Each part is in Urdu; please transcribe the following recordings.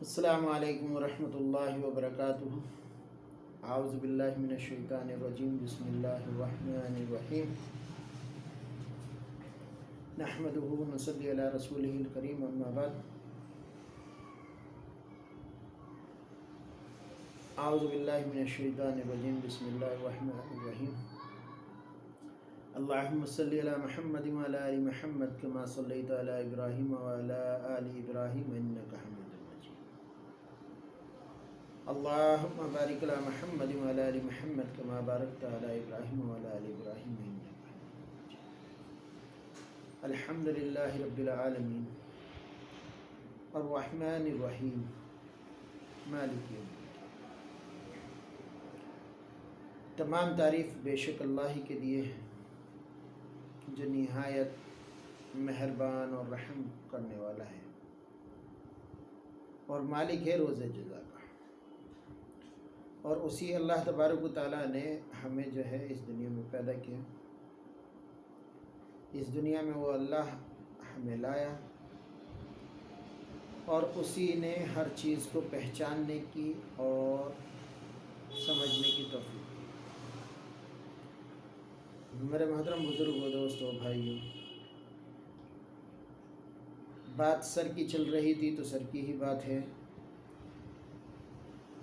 السلام علیکم ورحمۃ اللہ وبرکاتہ۔ اعوذ باللہ من الشیطان الرجیم، بسم اللہ الرحمن الرحیم، نحمدہ ونصلی علی رسولہ الکریم، اما بعد۔ اعوذ باللہ من الشیطان الرجیم، بسم اللہ الرحمن الرحیم، اللہم صلی علی محمد وعلی آل محمد کما صلیت علی ابراہیم وعلی آل ابراہیم انک حمید مجید، اللہم بارک علی محمد وعلی آل محمد کما بارکت علی ابراہیم وعلی آل ابراہیم انک حمید مجید۔ الحمدللہ رب العالمین، الرحمن الرحیم، مالک یوم الدین۔ تمام تعریف بے شک اللہ کے لیے ہے جو نہایت مہربان اور رحم کرنے والا ہے اور مالک ہے روز جزا کا۔ اور اسی اللہ تبارک و تعالیٰ نے ہمیں جو ہے اس دنیا میں پیدا کیا، اس دنیا میں وہ اللہ ہمیں لایا اور اسی نے ہر چیز کو پہچاننے کی اور سمجھنے کی توفیق دی۔ میرے محترم بزرگوں، دوستوں، بھائیوں، بات سر کی چل رہی تھی تو سر کی ہی بات ہے۔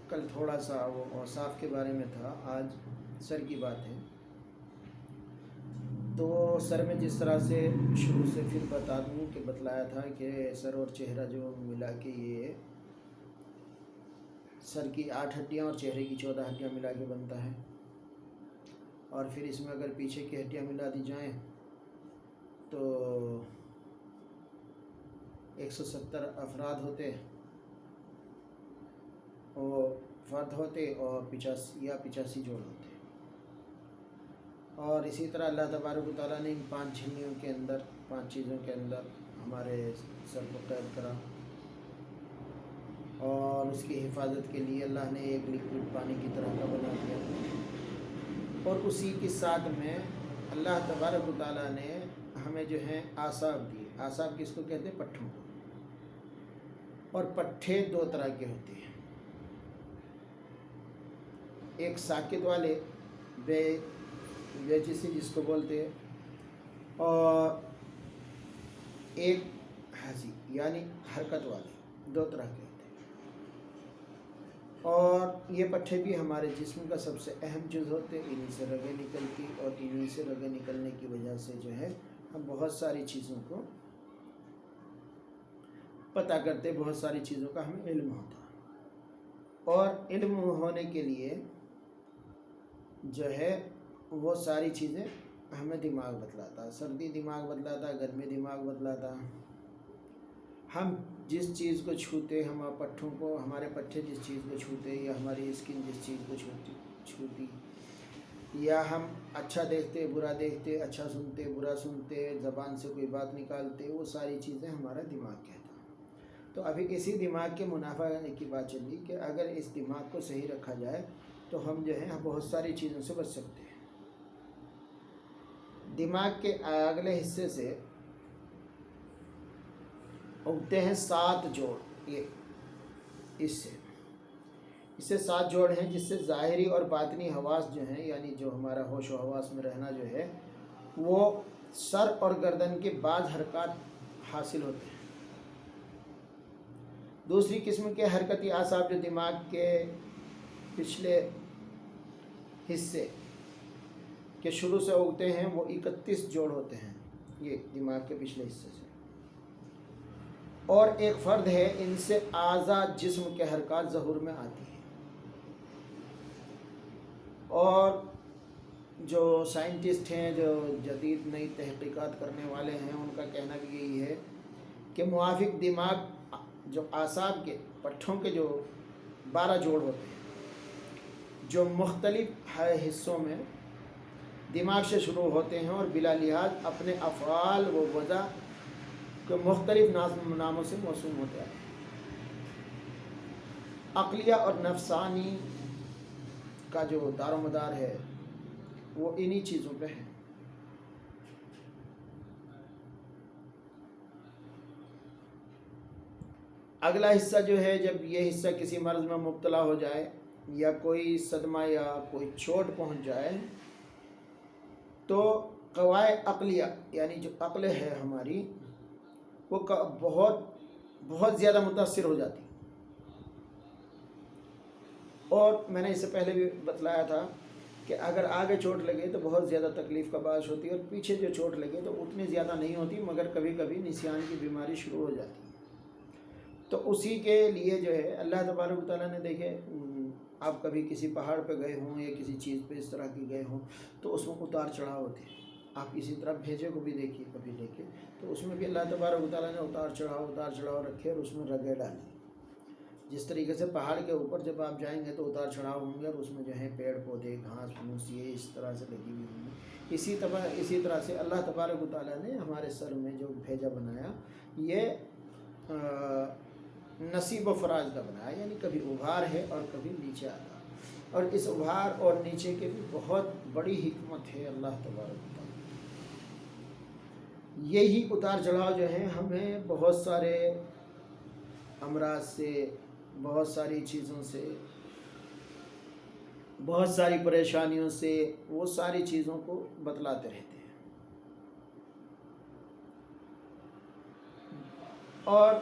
کل تھوڑا سا وہ اوصاف کے بارے میں تھا، آج سر کی بات ہے۔ تو سر میں جس طرح سے شروع سے پھر بتا دوں کہ بتلایا تھا کہ سر اور چہرہ جو ملا کے یہ سر کی 8 ہڈیاں اور چہرے کی 14 ہڈیاں ملا کے بنتا ہے، اور پھر اس میں اگر پیچھے کی ہڈیاں ملا دی جائیں تو 170 افراد ہوتے اور فرد ہوتے اور 85 جوڑ ہوتے۔ اور اسی طرح اللہ تبارک و تعالیٰ نے ان 5 جھلیوں کے اندر، 5 چیزوں کے اندر ہمارے سر کو قید کرا، اور اس کی حفاظت کے لیے اللہ نے ایک لکوڈ پانی کی طرح کا بنا دیا، اور اسی کے ساتھ میں اللہ تبارک و تعالیٰ نے ہمیں جو ہیں اعصاب دیے۔ اعصاب کس کو کہتے ہیں؟ پٹھوں کو۔ اور پٹھے 2 طرح کے ہوتے ہیں، ایک ساکت والے جیسے جس کو بولتے ہیں، اور ایک حاضی یعنی حرکت والے، 2 طرح کے ہوتے ہیں۔ اور یہ پٹھے بھی ہمارے جسم کا سب سے اہم جز ہوتے ہیں، انہی سے رگیں نکلتی، اور انہی سے رگیں نکلنے کی وجہ سے جو ہے ہم بہت ساری چیزوں کو پتہ کرتے، بہت ساری چیزوں کا ہمیں علم ہوتا۔ اور علم ہونے کے لیے جو ہے وہ ساری چیزیں ہمیں دماغ بتلاتا، سردی دماغ بتلاتا، گرمی دماغ بتلاتا۔ ہم جس چیز کو چھوتے، ہمارے پٹھوں کو، ہمارے پٹھے جس چیز کو چھوتے، یا ہماری اسکن جس چیز کو چھوتی، یا ہم اچھا دیکھتے، برا دیکھتے، اچھا سنتے، برا سنتے، زبان سے کوئی بات نکالتے، وہ ساری چیزیں ہمارا دماغ کہتا۔ تو ابھی اسی دماغ کے منافع کی بات چلی کہ اگر اس دماغ کو صحیح رکھا جائے تو ہم جو ہے بہت ساری چیزوں سے بچ سکتے ہیں۔ دماغ کے اگلے حصے سے اگتے ہیں 7 جوڑ، اس سے 7 جوڑ ہیں، جس سے ظاہری اور باطنی حواس جو ہیں، یعنی جو ہمارا ہوش و حواس میں رہنا جو ہے، وہ سر اور گردن کے بعض حرکات حاصل ہوتے ہیں۔ دوسری قسم کے حرکتی اعصاب جو دماغ کے پچھلے حصے کے شروع سے اگتے ہیں، وہ 31 جوڑ ہوتے ہیں، یہ دماغ کے پچھلے حصے سے۔ اور ایک فرد ہے، ان سے اعضاء جسم کے حرکات ظہور میں آتی ہیں۔ اور جو سائنٹسٹ ہیں، جو جدید نئی تحقیقات کرنے والے ہیں، ان کا کہنا بھی یہی ہے کہ موافق دماغ جو اعصاب کے پٹھوں کے جو 12 جوڑ ہوتے ہیں، جو مختلف حصوں میں دماغ سے شروع ہوتے ہیں، اور بلا لحاظ اپنے افعال و وضع کے مختلف ناموں سے موسوم ہوتے ہیں۔ عقلیہ اور نفسانی کا جو دار و مدار ہے وہ انہی چیزوں پہ ہے۔ اگلا حصہ جو ہے، جب یہ حصہ کسی مرض میں مبتلا ہو جائے یا کوئی صدمہ یا کوئی چوٹ پہنچ جائے تو قوائے عقلیہ یعنی جو عقل ہے ہماری وہ بہت بہت زیادہ متاثر ہو جاتی. اور میں نے اس سے پہلے بھی بتلایا تھا کہ اگر آگے چوٹ لگے تو بہت زیادہ تکلیف کا باعث ہوتی ہے، اور پیچھے جو چوٹ لگے تو اتنی زیادہ نہیں ہوتی، مگر کبھی کبھی نسیان کی بیماری شروع ہو جاتی ہے. تو اسی کے لیے جو ہے اللہ تبارک و تعالیٰ نے، دیکھے آپ کبھی کسی پہاڑ پہ گئے ہوں یا کسی چیز پہ اس طرح کی گئے ہوں تو اس میں اتار چڑھاؤ ہوتے ہیں. آپ اسی طرح بھیجے کو بھی دیکھیے، کبھی دیکھیں تو اس میں بھی اللہ تبارک و تعالیٰ نے اتار چڑھاؤ رکھے اور اس میں رگیں ڈالی. جس طریقے سے پہاڑ کے اوپر جب آپ جائیں گے تو اتار چڑھاؤ ہوں گے اور اس میں جو ہے پیڑ پودے گھاس پھوس یہ اس طرح سے لگی ہوئی ہوں گی. اسی طرح سے اللہ تبارک و تعالیٰ نے ہمارے سر میں جو بھیجا بنایا یہ نصیب و فراز کا بنایا، یعنی کبھی ابھار ہے اور کبھی نیچے آتا. اور اس ابھار اور نیچے کے بھی بہت بڑی حکمت ہے اللہ تبارک و تعالیٰ. یہی اتار چڑھاؤ جو ہے ہمیں بہت سارے امراض سے، بہت ساری چیزوں سے، بہت ساری پریشانیوں سے، وہ ساری چیزوں کو بتلاتے رہتے ہیں. اور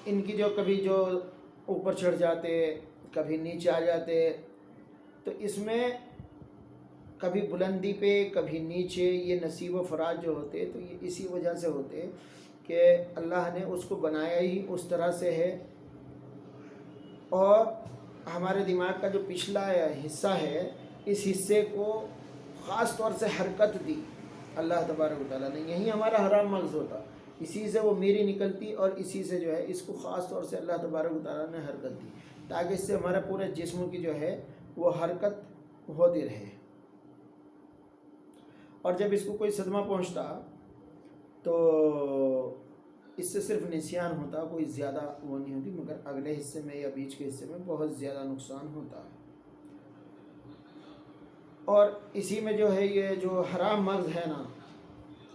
ان کی جو کبھی جو اوپر چڑھ جاتے کبھی نیچے آ جاتے، تو اس میں کبھی بلندی پہ کبھی نیچے، یہ نصیب و فراز جو ہوتے تو یہ اسی وجہ سے ہوتے کہ اللہ نے اس کو بنایا ہی اس طرح سے ہے. اور ہمارے دماغ کا جو پچھلا حصہ ہے، اس حصے کو خاص طور سے حرکت دی اللہ تبارک و تعالیٰ نے. یہی ہمارا حرام مغز ہوتا، اسی سے وہ میری نکلتی اور اسی سے جو ہے اس کو خاص طور سے اللہ تبارک و تعالیٰ نے حرکت دی تاکہ اس سے ہمارے پورے جسم کی جو ہے وہ حرکت ہوتی رہے. اور جب اس کو کوئی صدمہ پہنچتا تو اس سے صرف نسیان ہوتا، کوئی زیادہ وہ نہیں ہوتی، مگر اگلے حصے میں یا بیچ کے حصے میں بہت زیادہ نقصان ہوتا. اور اسی میں جو ہے یہ جو حرام مغز ہے نا،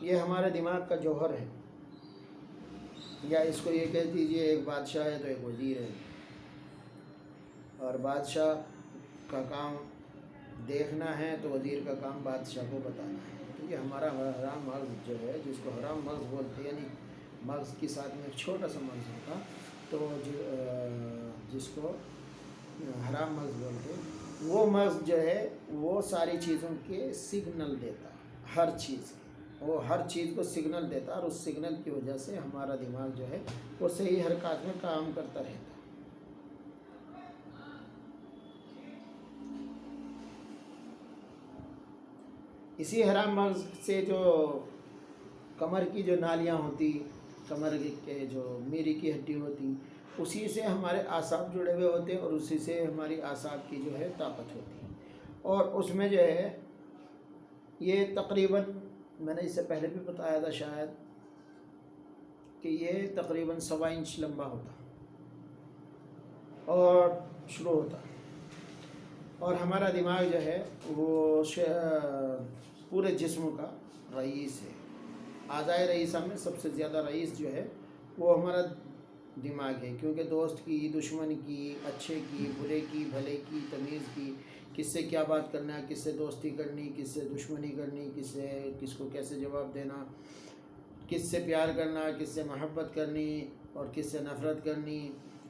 یہ ہمارے دماغ کا جوہر ہے. یا اس کو یہ کہہ دیجیے ایک بادشاہ ہے تو ایک وزیر ہے، اور بادشاہ کا کام دیکھنا ہے تو وزیر کا کام بادشاہ کو بتانا ہے. کیونکہ ہمارا حرام مغز جو ہے، جس کو حرام مغز بولتے ہیں، یعنی مغز کے ساتھ میں ایک چھوٹا سا مغز ہوتا، تو جس کو حرام مغز بولتے ہیں، وہ مغز جو ہے وہ ساری چیزوں کے سگنل دیتا، ہر چیز وہ ہر چیز کو سگنل دیتا، اور اس سگنل کی وجہ سے ہمارا دماغ جو ہے وہ صحیح حرکات میں کام کرتا رہتا. اسی حرام مغز سے جو کمر کی جو نالیاں ہوتی، کمر کے جو میری کی ہڈی ہوتی، اسی سے ہمارے اعصاب جڑے ہوئے ہوتے اور اسی سے ہماری اعصاب کی جو ہے طاقت ہوتی. اور اس میں جو ہے یہ تقریباً، میں نے اس سے پہلے بھی بتایا تھا شاید، کہ یہ تقریباً 1.25 انچ لمبا ہوتا اور شروع ہوتا. اور ہمارا دماغ جو ہے وہ پورے جسم کا رئیس ہے. اعضائے رئیسہ میں سب سے زیادہ رئیس جو ہے وہ ہمارا دماغ ہے. کیونکہ دوست کی، دشمن کی، اچھے کی، برے کی، بھلے کی، تمیز کی، کس سے کیا بات کرنا ہے، کس سے دوستی کرنی، کس سے دشمنی کرنی، کس کو کیسے جواب دینا، کس سے پیار کرنا، کس سے محبت کرنی اور کس سے نفرت کرنی،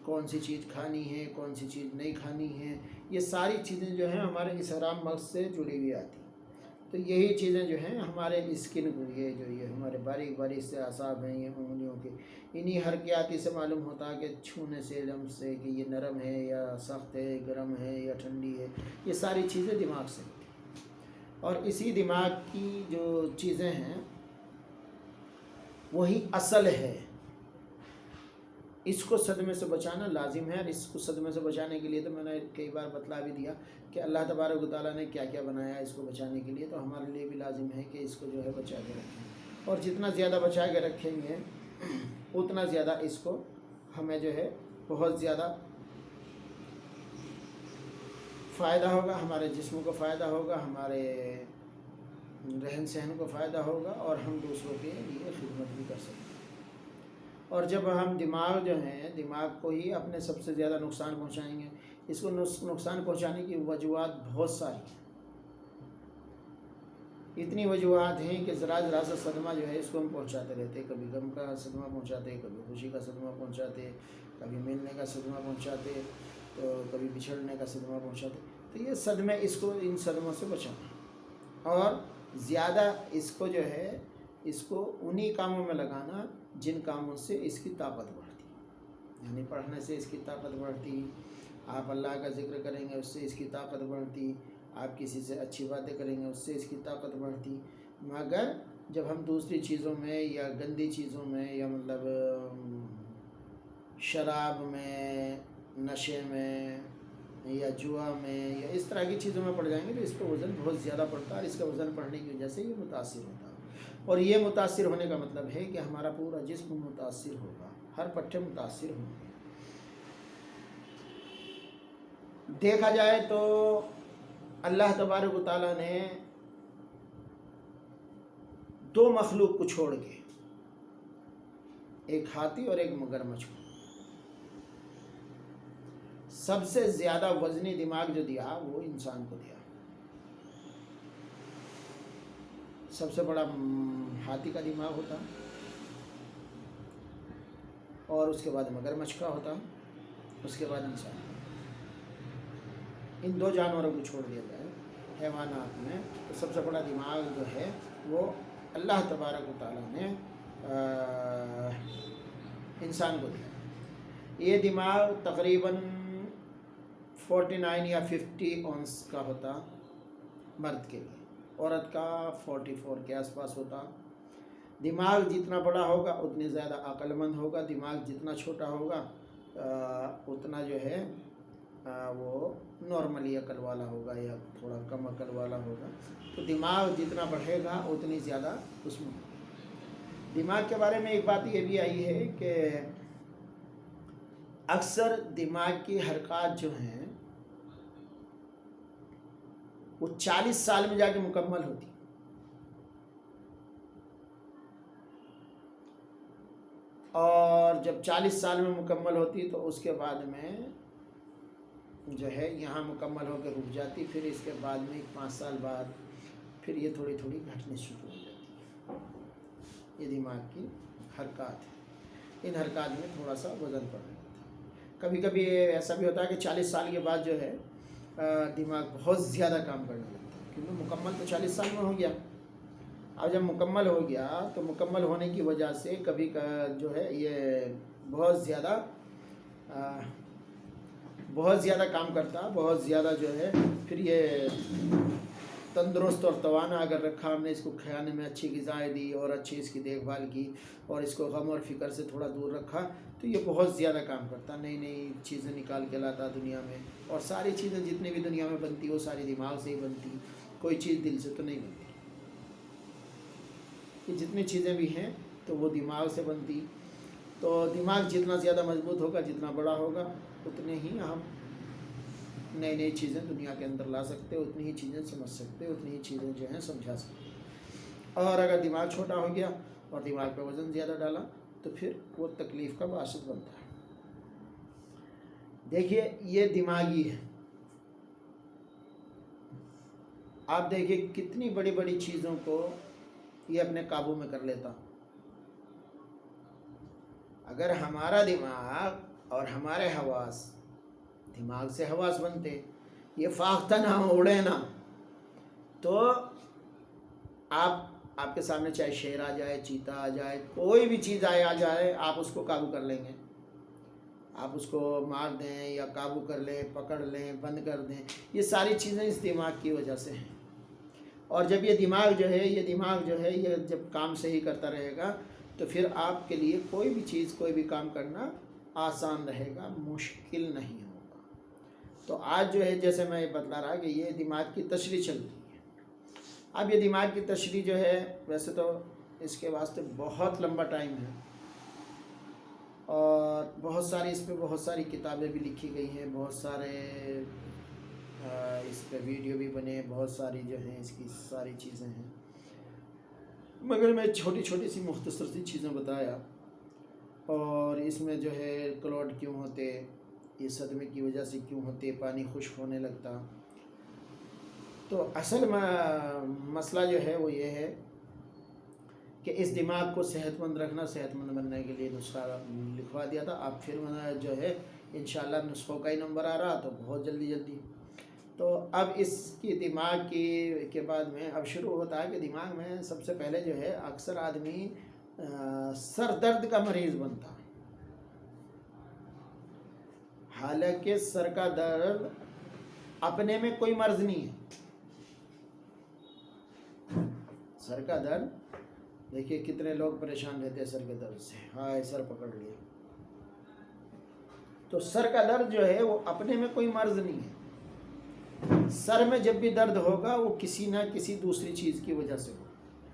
کون سی چیز کھانی ہے، کون سی چیز نہیں کھانی ہے، یہ ساری چیزیں جو ہیں ہمارے اس حرام مغز سے جڑی ہوئی آتی. تو یہی چیزیں جو ہیں ہمارے اسکن کو، یہ ہمارے باریک باریک سے اعصاب ہیں، یہ انگلیوں کے، انہی حرکیاتی سے معلوم ہوتا ہے کہ چھونے سے، لمس سے، کہ یہ نرم ہے یا سخت ہے، گرم ہے یا ٹھنڈی ہے. یہ ساری چیزیں دماغ سے ہوتی ہیں. اور اسی دماغ کی جو چیزیں ہیں وہی اصل ہے. اس کو صدمے سے بچانا لازم ہے. اور اس کو صدمے سے بچانے کے لیے تو میں نے کئی بار بتلا بھی دیا کہ اللہ تبارک و تعالیٰ نے کیا کیا بنایا ہے اس کو بچانے کے لیے. تو ہمارے لیے بھی لازم ہے کہ اس کو جو ہے بچا کے رکھیں، اور جتنا زیادہ بچا کے رکھیں گے اتنا زیادہ اس کو ہمیں جو ہے بہت زیادہ فائدہ ہوگا، ہمارے جسم کو فائدہ ہوگا، ہمارے رہن سہن کو فائدہ ہوگا، اور ہم دوسروں کے لیے خدمت بھی کر سکتے ہیں. اور جب ہم دماغ جو ہیں دماغ کو ہی اپنے سب سے زیادہ نقصان پہنچائیں گے. اس کو نقصان پہنچانے کی وجوہات بہت ساری ہیں. اتنی وجوہات ہیں کہ ذرا ذرا سا صدمہ جو ہے اس کو ہم پہنچاتے رہتے. کبھی غم کا صدمہ پہنچاتے, کبھی خوشی کا صدمہ پہنچاتے, کبھی ملنے کا صدمہ پہنچاتے, تو کبھی بچھڑنے کا صدمہ پہنچاتے. تو یہ صدمے اس کو ان صدموں سے بچانا اور زیادہ اس کو جو ہے اس کو انہی کاموں میں لگانا جن کاموں سے اس کی طاقت بڑھتی. یعنی پڑھنے سے اس کی طاقت بڑھتی, آپ اللہ کا ذکر کریں گے اس سے اس کی طاقت بڑھتی, آپ کسی سے اچھی باتیں کریں گے اس سے اس کی طاقت بڑھتی. مگر جب ہم دوسری چیزوں میں یا گندی چیزوں میں یا مطلب شراب میں, نشے میں یا جوا میں یا اس طرح کی چیزوں میں پڑ جائیں گے تو اس کا وزن بہت زیادہ پڑتا ہے اور اس کا وزن پڑھنے کی وجہ سے یہ متاثر ہوتا ہے. اور یہ متاثر ہونے کا مطلب ہے کہ ہمارا پورا جسم متاثر ہوگا, ہر پٹھے متاثر ہوں گے. دیکھا جائے تو اللہ تبارک و تعالیٰ نے دو مخلوق کو چھوڑ کے, ایک ہاتھی اور ایک مگرمچھ کو, سب سے زیادہ وزنی دماغ جو دیا وہ انسان کو دیا. سب سے بڑا ہاتھی کا دماغ ہوتا اور اس کے بعد مگرمچھ کا ہوتا, اس کے بعد انسان. ان دو جانوروں کو چھوڑ دیا جائے حیوانات میں تو سب سے بڑا دماغ جو ہے وہ اللہ تبارک و تعالیٰ نے انسان کو دیا. یہ دماغ تقریباً 49 یا 50 اونس کا ہوتا مرد کے لیے, عورت کا 44 کے آس پاس ہوتا. دماغ جتنا بڑا ہوگا اتنی زیادہ عقل مند ہوگا, دماغ جتنا چھوٹا ہوگا اتنا جو ہے وہ نارملی عقل والا ہوگا یا تھوڑا کم عقل والا ہوگا. تو دماغ جتنا بڑھے گا اتنی زیادہ اس میں. دماغ کے بارے میں ایک بات یہ بھی آئی ہے کہ اکثر دماغ کی حرکات جو ہیں وہ 40 سال میں جا کے مکمل ہوتی. اور جب 40 سال میں مکمل ہوتی تو اس کے بعد میں جو ہے یہاں مکمل ہو کے رک جاتی. پھر اس کے بعد میں 5 سال بعد پھر یہ تھوڑی تھوڑی گھٹنے شروع ہو جاتی. یہ دماغ کی حرکات ہے, ان حرکات میں تھوڑا سا وزن پڑ جاتا ہے. کبھی کبھی ایسا بھی ہوتا ہے کہ 40 سال کے بعد جو ہے دماغ بہت زیادہ کام کرنے لگتا ہے, کیونکہ مکمل تو 40 سال میں ہو گیا. اب جب مکمل ہو گیا تو مکمل ہونے کی وجہ سے کبھی جو ہے یہ بہت زیادہ کام کرتا, بہت زیادہ جو ہے پھر یہ تندرست اور توانا اگر رکھا ہم نے, اس کو کھانے میں اچھی غذائیں دی اور اچھی اس کی دیکھ بھال کی اور اس کو غم اور فکر سے تھوڑا دور رکھا تو یہ بہت زیادہ کام کرتا, نئی نئی چیزیں نکال کے لاتا دنیا میں. اور ساری چیزیں جتنی بھی دنیا میں بنتی وہ ساری دماغ سے ہی بنتی, کوئی چیز دل سے تو نہیں بنتی. یہ جتنی چیزیں بھی ہیں تو وہ دماغ سے بنتی. تو دماغ جتنا زیادہ مضبوط ہوگا, جتنا بڑا ہوگا, اتنے ہی ہم نئی نئی چیزیں دنیا کے اندر لا سکتے, اتنی ہی چیزیں سمجھ سکتے, اتنی ہی چیزیں جو ہیں سمجھا سکتے. اور اگر دماغ چھوٹا ہو گیا اور دماغ پہ وزن زیادہ ڈالا تو پھر وہ تکلیف کا باعث بنتا ہے. دیکھیے یہ دماغی ہے. آپ دیکھیے کتنی بڑی بڑی چیزوں کو یہ اپنے قابو میں کر لیتا. اگر ہمارا دماغ اور ہمارے حواس, دماغ سے حواس بنتے, یہ فاختہ نہ اڑے نا, تو آپ کے سامنے چاہے شیر آ جائے, چیتا آ جائے, کوئی بھی چیز آ جائے, آپ اس کو قابو کر لیں گے. آپ اس کو مار دیں یا قابو کر لیں, پکڑ لیں, بند کر دیں. یہ ساری چیزیں اس دماغ کی وجہ سے ہیں. اور جب یہ دماغ جو ہے یہ جب کام صحیح کرتا رہے گا تو پھر آپ کے لیے کوئی بھی چیز, کوئی بھی کام کرنا آسان رہے گا, مشکل نہیں ہوگا. تو آج جو ہے جیسے میں بتلا رہا کہ یہ دماغ کی تشریح چل رہی ہے. اب یہ دماغ کی تشریح جو ہے ویسے تو اس کے واسطے بہت لمبا ٹائم ہے اور بہت ساری کتابیں بھی لکھی گئی ہیں, بہت سارے اس پہ ویڈیو بھی بنے, بہت ساری جو ہیں اس کی ساری چیزیں ہیں. مگر میں چھوٹی چھوٹی سی مختصر سی چیزیں بتایا اور اس میں جو ہے کلوٹ کیوں ہوتے، یہ صدمے کی وجہ سے کیوں ہوتے، پانی خشک ہونے لگتا۔ تو اصل مسئلہ جو ہے وہ یہ ہے کہ اس دماغ کو صحت مند رکھنا، صحت مند بننے کے لیے نسخہ لکھوا دیا تھا۔ اب پھر جو ہے انشاءاللہ نسخوں کا ہی نمبر آ رہا تو بہت جلدی تو اب اس کی دماغ کے بعد میں اب شروع ہوتا ہے کہ دماغ میں سب سے پہلے جو ہے اکثر آدمی سر درد کا مریض بنتا، حالانکہ سر کا درد اپنے میں کوئی مرض نہیں ہے۔ سر کا درد دیکھیے کتنے لوگ پریشان رہتے ہیں سر کے درد سے، ہائے سر پکڑ لیا۔ تو سر کا درد جو ہے وہ اپنے میں کوئی مرض نہیں ہے۔ سر میں جب بھی درد ہوگا وہ کسی نہ کسی دوسری چیز کی وجہ سے ہوگا۔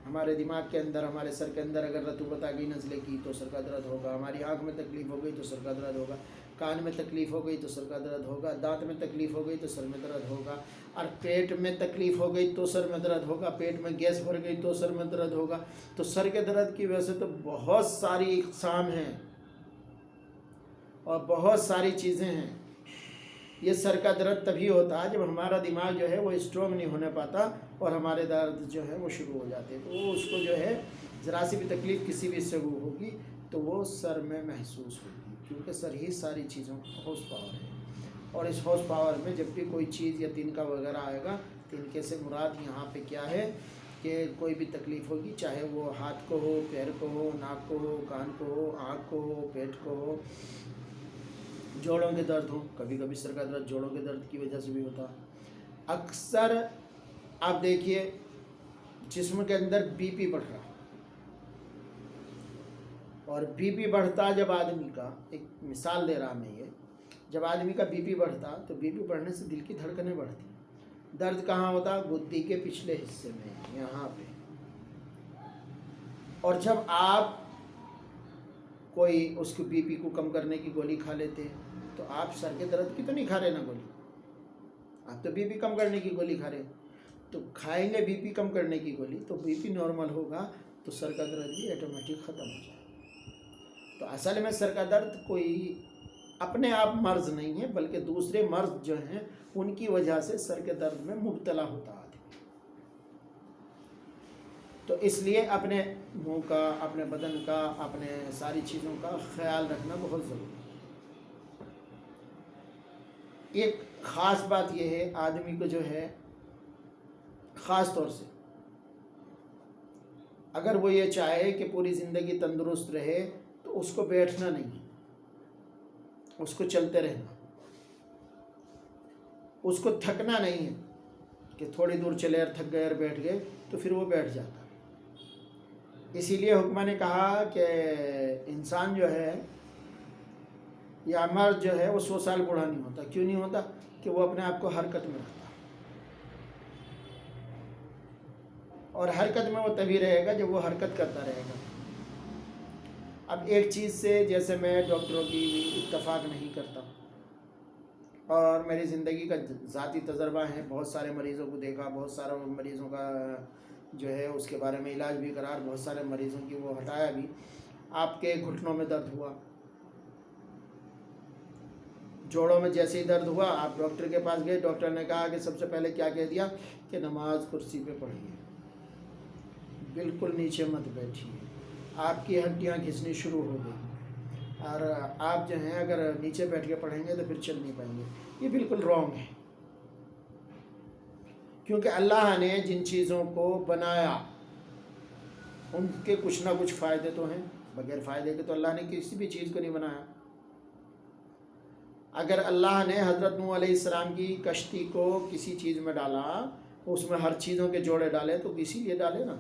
ہمارے دماغ کے اندر، ہمارے سر کے اندر اگر رطوبت آ گئی نزلے کی تو سر کا درد ہوگا، ہماری آنکھ میں تکلیف ہو گئی تو سر کا درد ہوگا، کان میں تکلیف ہو گئی تو سر کا درد ہوگا، دانت میں تکلیف ہو گئی تو سر میں درد ہوگا، اور پیٹ میں تکلیف ہو گئی تو سر میں درد ہوگا، پیٹ میں گیس بھر گئی تو سر میں درد ہوگا۔ تو سر کے درد کی وجہ سے تو بہت ساری اقسام ہیں اور بہت ساری چیزیں ہیں۔ یہ سر کا درد تبھی ہوتا ہے جب ہمارا دماغ جو ہے وہ اسٹرانگ نہیں ہونے پاتا اور ہمارے درد جو ہے وہ شروع ہو جاتے ہیں۔ تو وہ اس کو جو ہے ذرا سی بھی تکلیف کسی بھی سے ہوگی تو وہ سر میں محسوس ہوگی، کیونکہ سر ہی ساری چیزوں کا ہاؤس پاور ہے۔ اور اس ہاؤس پاور میں جب بھی کوئی چیز یا تنکا وغیرہ آئے گا، تنکے سے مراد یہاں پہ کیا ہے کہ کوئی بھی تکلیف ہوگی، چاہے وہ ہاتھ کو ہو، پیر کو ہو، ناک کو ہو، کان کو ہو، آنکھ کو ہو، پیٹ کو ہو، جوڑوں کے درد ہو۔ کبھی کبھی سر کا درد جوڑوں کے درد کی وجہ سے بھی ہوتا۔ اکثر آپ دیکھیے جسم کے اندر بی پی بڑھ رہا، اور بی پی بڑھتا جب آدمی کا، ایک مثال دے رہا میں یہ، جب آدمی کا بی پی بڑھتا تو بی پی بڑھنے سے دل کی دھڑکنیں بڑھتی۔ درد کہاں ہوتا؟ گدی کے پچھلے حصے میں، یہاں پہ۔ اور جب آپ کوئی اس کو بی پی کو کم کرنے کی گولی کھا لیتے ہیں تو آپ سر کے درد کی تو نہیں کھا رہے نا گولی، آپ تو بی پی کم کرنے کی گولی کھا رہے ہیں۔ تو کھائیں گے بی پی کم کرنے کی گولی تو بی پی نارمل ہوگا تو سر کا درد بھی آٹومیٹک ختم ہو جائے گا۔ تو اصل میں سر کا درد کوئی اپنے آپ مرض نہیں ہے، بلکہ دوسرے مرض جو ہیں ان کی وجہ سے سر کے درد میں مبتلا ہوتا آدمی۔ تو اس لیے اپنے منہ کا، اپنے بدن کا، اپنے ساری چیزوں کا خیال رکھنا بہت ضروری ہے۔ ایک خاص بات یہ ہے، آدمی کو جو ہے خاص طور سے اگر وہ یہ چاہے کہ پوری زندگی تندرست رہے تو اس کو بیٹھنا نہیں ہے، اس کو چلتے رہنا، اس کو تھکنا نہیں ہے کہ تھوڑی دور چلے اور تھک گئے اور بیٹھ گئے تو پھر وہ بیٹھ جاتا۔ اسی لیے حکمہ نے کہا کہ انسان جو ہے یا مرد جو ہے وہ 100 سال بوڑھا نہیں ہوتا۔ کیوں نہیں ہوتا؟ کہ وہ اپنے آپ کو حرکت میں رکھتا، اور حرکت میں وہ تبھی رہے گا جب وہ حرکت کرتا رہے گا۔ اب ایک چیز سے جیسے میں ڈاکٹروں کی اتفاق نہیں کرتا، اور میری زندگی کا ذاتی تجربہ ہے، بہت سارے مریضوں کو دیکھا، بہت سارے مریضوں کا جو ہے اس کے بارے میں علاج بھی کرا، بہت سارے مریضوں کی وہ ہٹایا بھی۔ آپ کے گھٹنوں میں درد ہوا، جوڑوں میں جیسے ہی درد ہوا آپ ڈاکٹر کے پاس گئے، ڈاکٹر نے کہا کہ سب سے پہلے کیا کہہ دیا کہ نماز کرسی پہ پڑھیے، بالکل نیچے مت بیٹھیے، آپ کی ہڈیاں گھسنی شروع ہو گئی، اور آپ جو ہیں اگر نیچے بیٹھ کے پڑھیں گے تو پھر چل نہیں پائیں گے۔ یہ بالکل رانگ ہے، کیونکہ اللہ نے جن چیزوں کو بنایا ان کے کچھ نہ کچھ فائدے تو ہیں، بغیر فائدے کے تو اللہ نے کسی بھی چیز کو نہیں بنایا۔ اگر اللہ نے حضرت نوح علیہ السلام کی کشتی کو کسی چیز میں ڈالا، اس میں ہر چیزوں کے جوڑے ڈالے تو اسی لیے ڈالے نا۔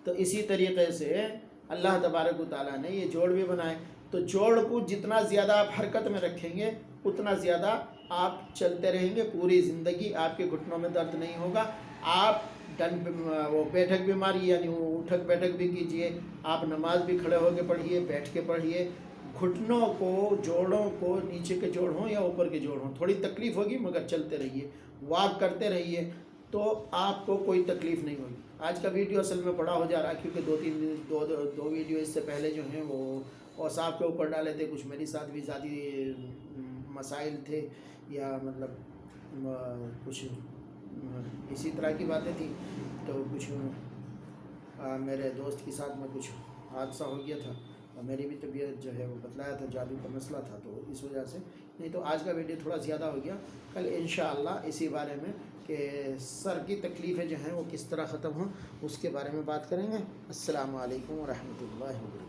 تو اسی طریقے سے اللہ تبارک و تعالیٰ نے یہ جوڑ بھی بنائے، تو جوڑ کو جتنا زیادہ آپ حرکت میں رکھیں گے اتنا زیادہ آپ چلتے رہیں گے، پوری زندگی آپ کے گھٹنوں میں درد نہیں ہوگا۔ آپ وہ بیٹھک بھی ماری، یعنی وہ اٹھک بیٹھک بھی کیجئے، آپ نماز بھی کھڑے ہو کے پڑھیے، بیٹھ کے پڑھیے، گھٹنوں کو، جوڑوں کو، نیچے کے جوڑ ہوں یا اوپر کے جوڑ ہوں، تھوڑی تکلیف ہوگی مگر چلتے رہیے، واک کرتے رہیے تو آپ کو کوئی تکلیف نہیں ہوگی۔ آج کا ویڈیو اصل میں بڑا ہو جا رہا ہے کیونکہ دو ویڈیو اس سے پہلے جو ہیں وہ اوصاف کے اوپر ڈالے تھے، کچھ میری ساتھ بھی ذاتی مسائل تھے یا مطلب کچھ اسی طرح کی باتیں تھیں، تو کچھ میرے دوست کے ساتھ میں کچھ حادثہ ہو گیا تھا اور میری بھی طبیعت جو ہے وہ بتلایا تھا، جادو کا مسئلہ تھا، تو اس وجہ سے نہیں تو آج کا ویڈیو تھوڑا زیادہ ہو گیا۔ کل انشاءاللہ اسی بارے میں کہ سر کی تکلیفیں جو ہیں وہ کس طرح ختم ہوں اس کے بارے میں بات کریں گے۔ السلام علیکم ورحمۃ اللہ وبرکاتہ۔